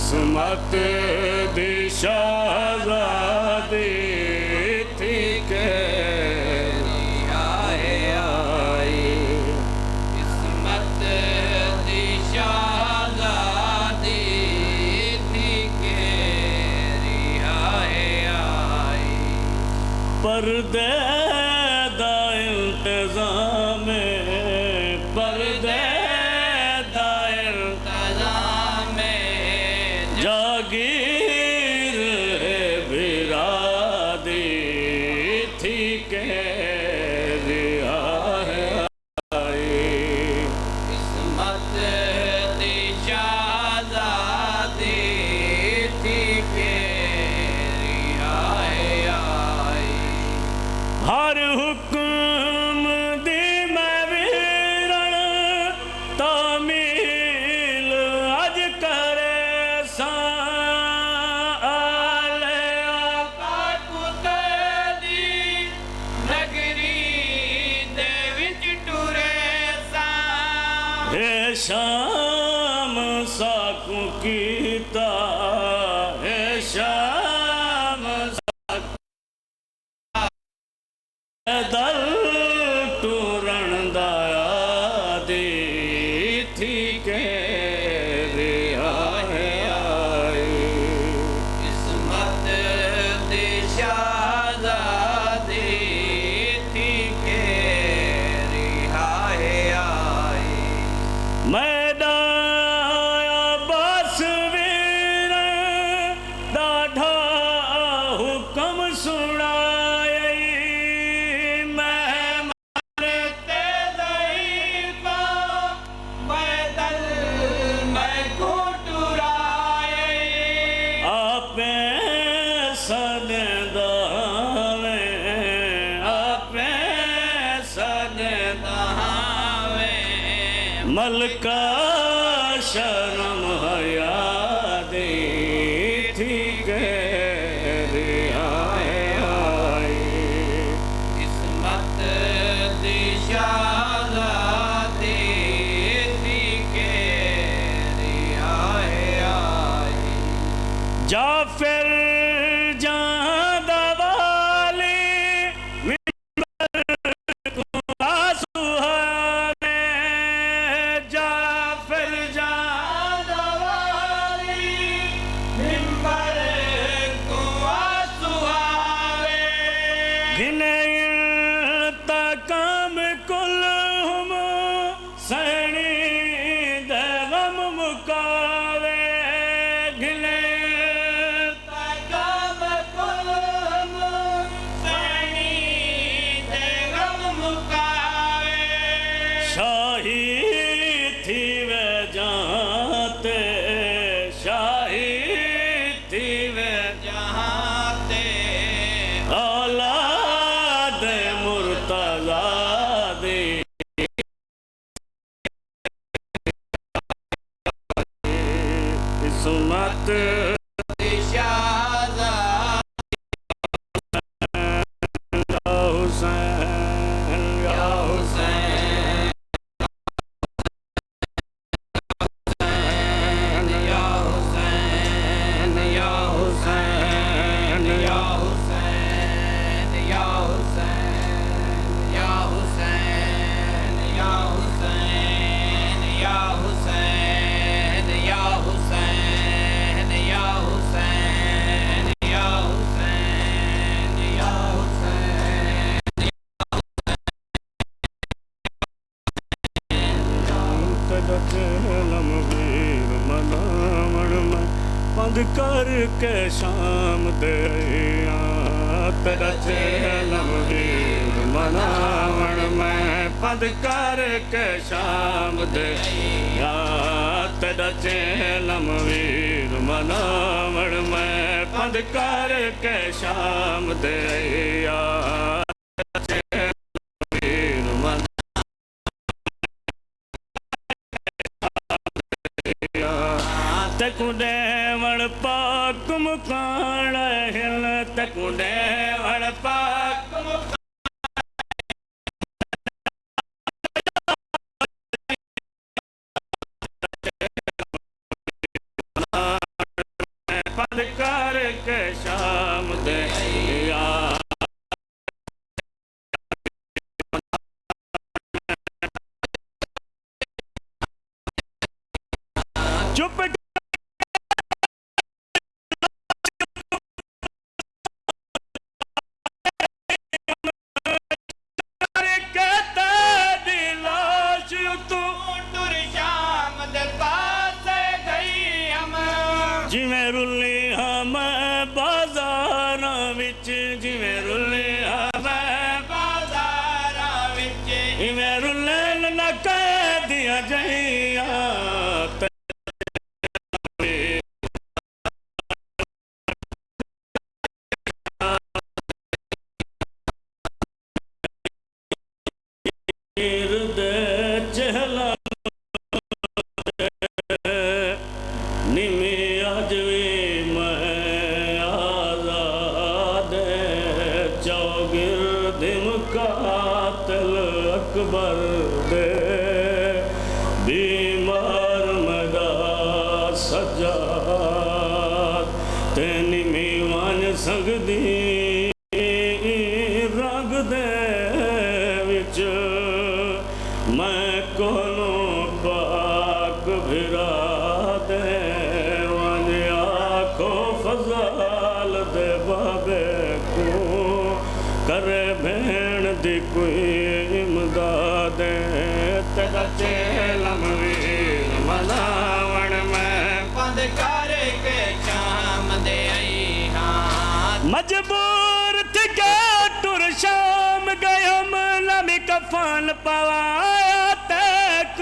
किस्मत दी शहज़ादी थी के रिहाए आई। किस्मत दी शहज़ादी थी के रिहाए आई। पर्दे दा इंतज़ाम पर्दे दा इंतज़ाम जागीर बिरादी थी के रिहाए आई। किस्मत दी शहज़ादी थी के रिहाए आई। हर हुक्म दी मैं वीरण तामील अज करे सा आले आका पुते दी नगरी दे विच टुरे सां। हे शाम साकू कीता हे शाम दल टूरण दादी थी के रिहाए आई। किस्मत दी शहज़ादी थी के रिहाए आई। मैडा बस वीर डाढ़ा हुक्म सुनाई। मैं ते ज़ईफ़ा पैदल मैं को टुराए। आपे सनदावे आपे सनदा दहावे मलका शर्म हया दे थी के रिहाए आई। किस्मत दी शहज़ादी थी के रिहाए आई। जा फिर जहां दवाली सुहाने जा फिर जहां दवाली मिंबर को सुहावे। घिने तकम कुल हम सैनी दे गम मुकावे। घिने तकम कुल सैनी दे गम मुकावे। शाही थी वे जाते शाही थी वे जहाँ ते औलाद मुर्तज़ा दी किस्मत दी शहज़ादी या हुसैन या हुसैन या हुसैन या हुसैन या हुसैन या हुसैन या हुसैन या हुसैन या हुसैन या हुसैन या हुसैन या हुसैन या हुसैन। लमवीर मनावण में पंध करके शाम दे तेरा लमवीर मनावण में पंध करके शाम दे तेरा लमवीर मनावण में पंध करके शाम दे तकुडे वण पाक मुकाण हिल तकुडे वण पाक के शाम दे आ चुप कहता दिलाश तू टुर शाम दे पास गई हम जिवें रुली हम बाजारां विच जिवें रुली हम बाजारां विच इवें रुलन न कहदियां जइयां चहला निमे अज वे मैं आजाद चौगिर्द मुकातिल अकबर दे बीमार मदा सजाद ते निमे वन संगदी रंग दे विच मैं कोलों पाक भिरा दे वन आखो फजाल दे बाबे को करे भेण दी कोई इमदाद तेरा चेलम वीर मनावण में बंद करके शाम दे आई हाँ मजबूर थी के टुर शाम गए हम नमी कफन पवाया तक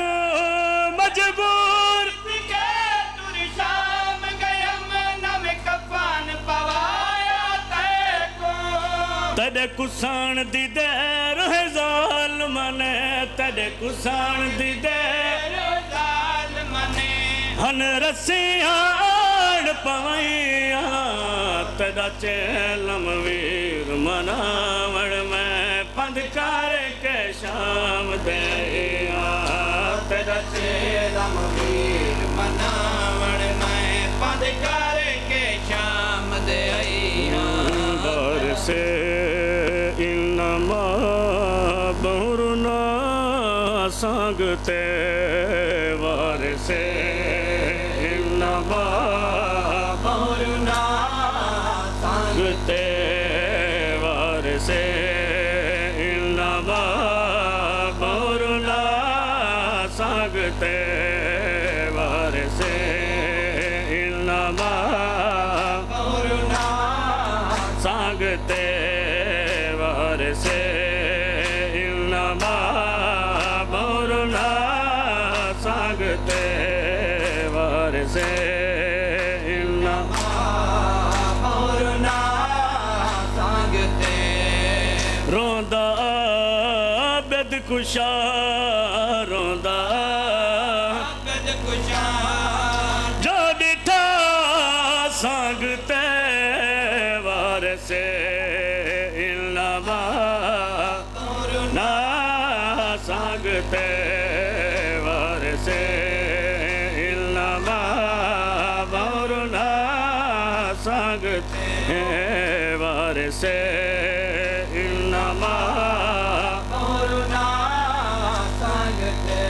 मजबूर टुर शाम गए हम नम कफन पवाया तेको तड़े कुसान दी देर है जाल मने तड़े कुसान दी देर जाल मने हन रसियां पवैया तेरा चेलम वीर मनावण में पंध करके शाम दे आ तेरा चेलम वीर मनावण में पंध करके शाम दे आई दर से इनमा बहुरुना संगते वार से इनमा बहुरुना संगते वार से इनमा बहुरुना संगते वार से इनमा बहुरुना संगते वार से इनमा बहुरुना संगते वार से इनमा बहुरुना संगते रोंदा बेद कुशा रोंदा गज कुशार जो डिठा संगते वार से इनमा बहुरुना ना संगते वार से इनमा बहुरुना संगते वार से इनमा बहुरुना संगते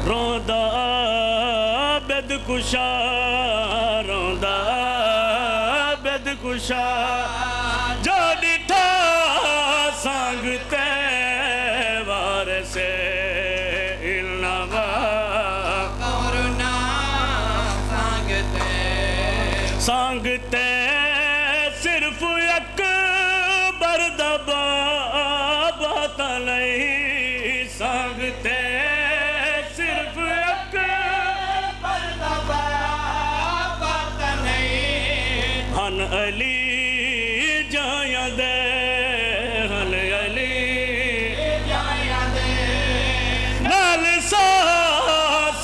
रोंदा बेद कुशा रोंदा बेद कुशा जो डिठा संगते वार से इनमा बहुरुना संगते संगते सिर्फ अकबर दबा बात नहीं संगते सिर्फ पर दबा बात नहीं हन अली जाया दे हन अली जाया दे नाल सा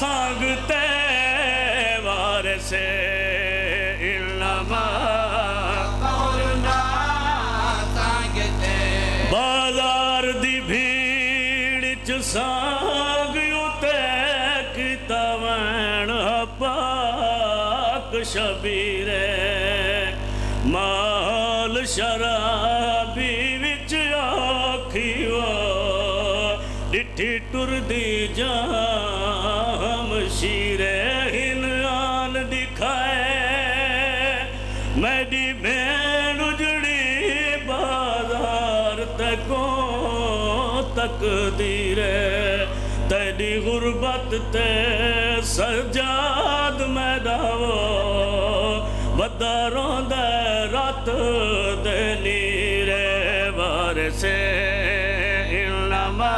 संगते वार से इनमा बहुरुना संगते बाजार दी भीड़ च सांग उते किता वैण पाक शबीरे शराबी विच आखियो डिठी टुरदी जाम शीरे हिन आन दिखाए मेरी भेण उजड़ी बाजार तको तकदीरे तेरी गुरबत ते सजाद मैदावो वदा रोंदा रात दे नीरे वारसे इल्मा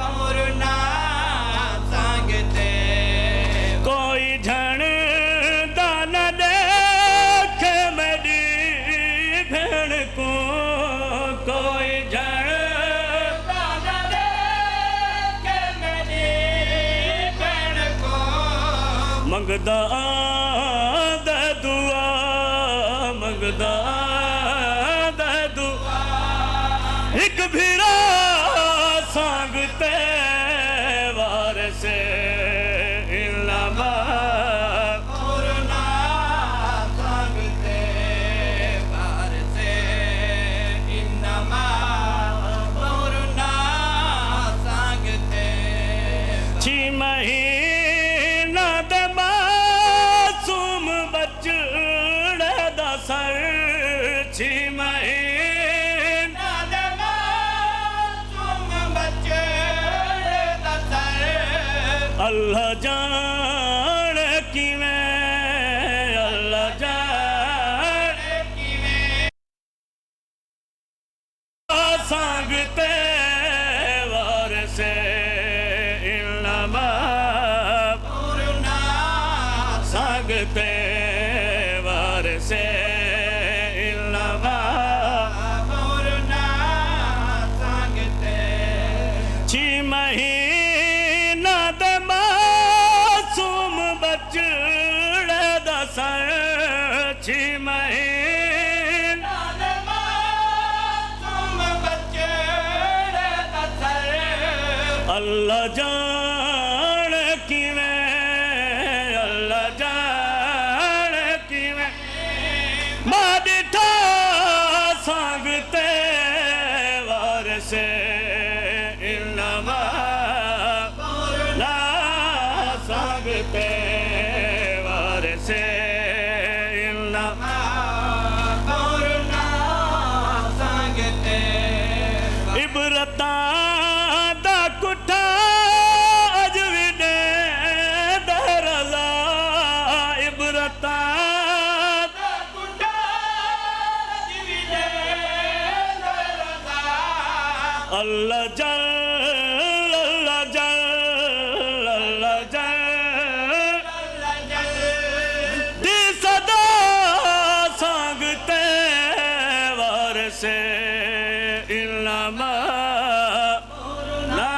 कमरना संगते कोई झण दान देख मेरी भेण को कोई झण दाना दे के मेरी बहन को मंगदा दे दुआ मंगदा दे दुआ एक भिरा सांगते वारसे इल्मा कमरना संगते बार से इन्नमा कमरना संगते छी महीना दे मासूम बचड़े दा सर छी महीना नादमा तुम बच्चे दसर अल्लाह जान किवें अल्लाह जान किवें सांगते वारसे इल्मा कमरना सांगते वारसे इल्मा कमरना संगते छी महीना दे मासूम बचड़े दा सर छी महीना नादमा तुम बच्चे दसर अल्लाह जान किवें अल्लाह जान किवें मां डिठा सांगते वारसे इल्मा ना सांगते वारसे इल्मा कमरना संगते इबरतां दा कुठा अज भी दे दरज़ा इबरतां कुटा जीवे दरदा अल्लाह जल अल्लाह जल अल्लाह जल दी सदा सांगते वारसे इल्मा ना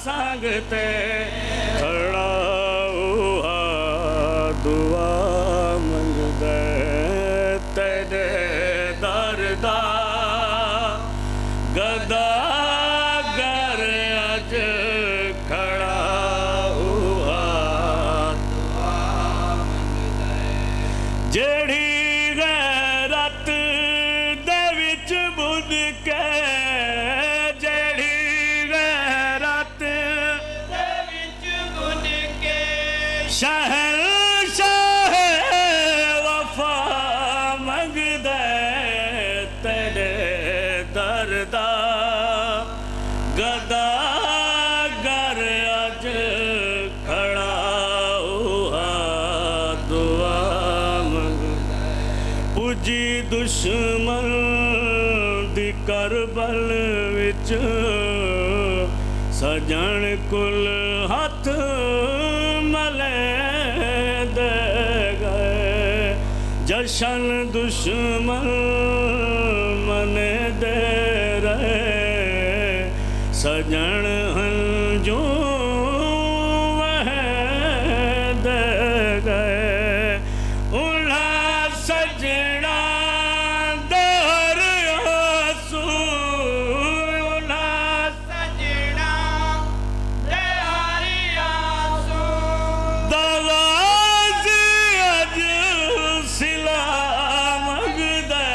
सांगते खड़ा हुआ दुआ मंगदे तेरे दरदा गदा गर अज खड़ा हुआ जेड़ी गैरत दे विच बुध के जेड़ी गैरत विच गुन के शहर शाह वफा मंगदे तेरे दरदा गदा गर अज खड़ा हुआ दुआ मंगदे पुजी दुश्मन दी करबल विच सजन कुल हथ मले दे गए जशन दुश्मन मने दे रहे सजन हंजू वह दे गए उला सजना दर आंसू उला सजना दे हरिया सू दवाज़ अज सिला मंगदे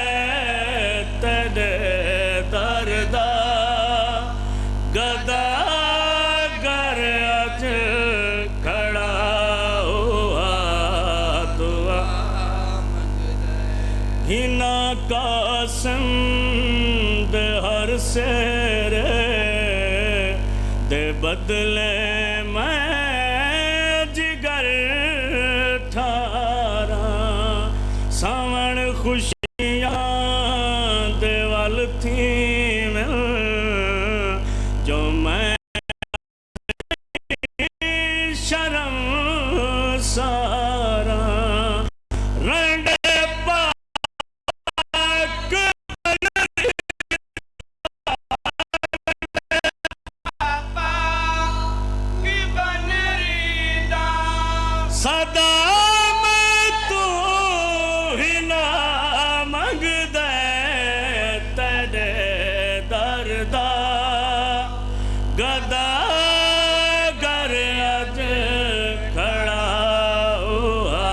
बदले मैं जिगर ठारा सावण खुशियां दे वल थी मिल जो मैं शर्म सारा रंडे पाक की बनरीदा सदा मैं तू ही ना मंगदे तेरे दरदा गदा कर अज खड़ा हुआ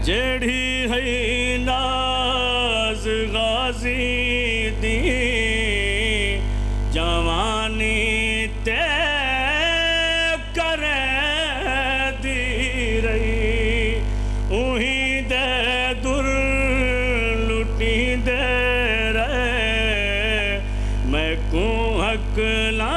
जेड़ी है नाज गाजी दी जवानी ते करे दी रही उही दे दुर लुटी दे रहे मैं को हकला